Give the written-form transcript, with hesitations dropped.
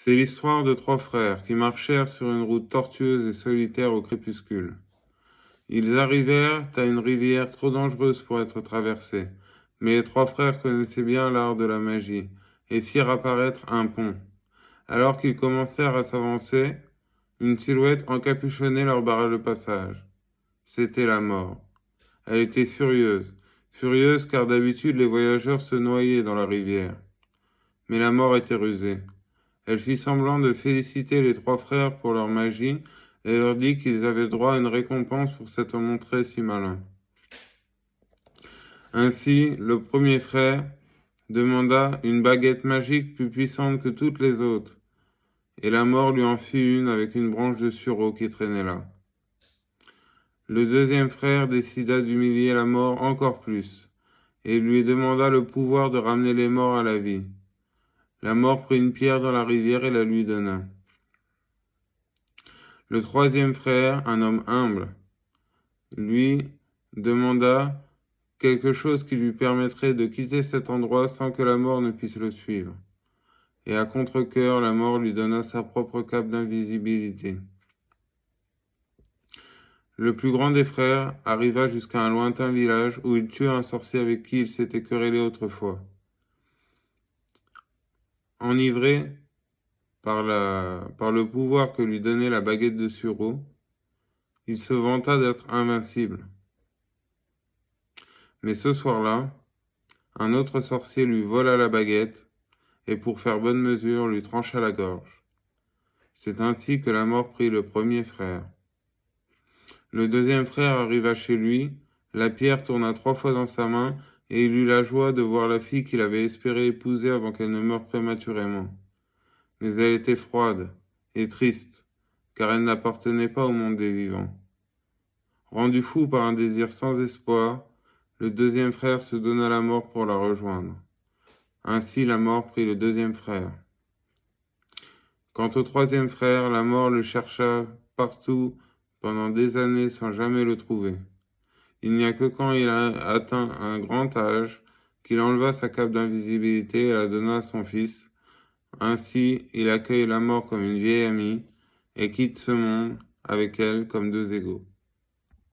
C'est l'histoire de trois frères qui marchèrent sur une route tortueuse et solitaire au crépuscule. Ils arrivèrent à une rivière trop dangereuse pour être traversée, mais les trois frères connaissaient bien l'art de la magie et firent apparaître un pont. Alors qu'ils commencèrent à s'avancer, une silhouette encapuchonnée leur barra le passage. C'était la mort. Elle était furieuse, furieuse car d'habitude les voyageurs se noyaient dans la rivière. Mais la mort était rusée. Elle fit semblant de féliciter les trois frères pour leur magie et leur dit qu'ils avaient droit à une récompense pour s'être montrés si malins. Ainsi, le premier frère demanda une baguette magique plus puissante que toutes les autres, et la mort lui en fit une avec une branche de sureau qui traînait là. Le deuxième frère décida d'humilier la mort encore plus, et lui demanda le pouvoir de ramener les morts à la vie. La mort prit une pierre dans la rivière et la lui donna. Le troisième frère, un homme humble, lui demanda quelque chose qui lui permettrait de quitter cet endroit sans que la mort ne puisse le suivre. Et à contre-cœur, la mort lui donna sa propre cape d'invisibilité. Le plus grand des frères arriva jusqu'à un lointain village où il tua un sorcier avec qui il s'était querellé autrefois. Enivré par le pouvoir que lui donnait la baguette de sureau, il se vanta d'être invincible. Mais ce soir-là, un autre sorcier lui vola la baguette et pour faire bonne mesure lui trancha la gorge. C'est ainsi que la mort prit le premier frère. Le deuxième frère arriva chez lui, la pierre tourna 3 fois dans sa main et il eut la joie de voir la fille qu'il avait espéré épouser avant qu'elle ne meure prématurément. Mais elle était froide et triste, car elle n'appartenait pas au monde des vivants. Rendu fou par un désir sans espoir, le deuxième frère se donna la mort pour la rejoindre. Ainsi la mort prit le deuxième frère. Quant au troisième frère, la mort le chercha partout pendant des années sans jamais le trouver. Il n'y a que quand il a atteint un grand âge qu'il enleva sa cape d'invisibilité et la donna à son fils. Ainsi, il accueille la mort comme une vieille amie et quitte ce monde avec elle comme deux égaux.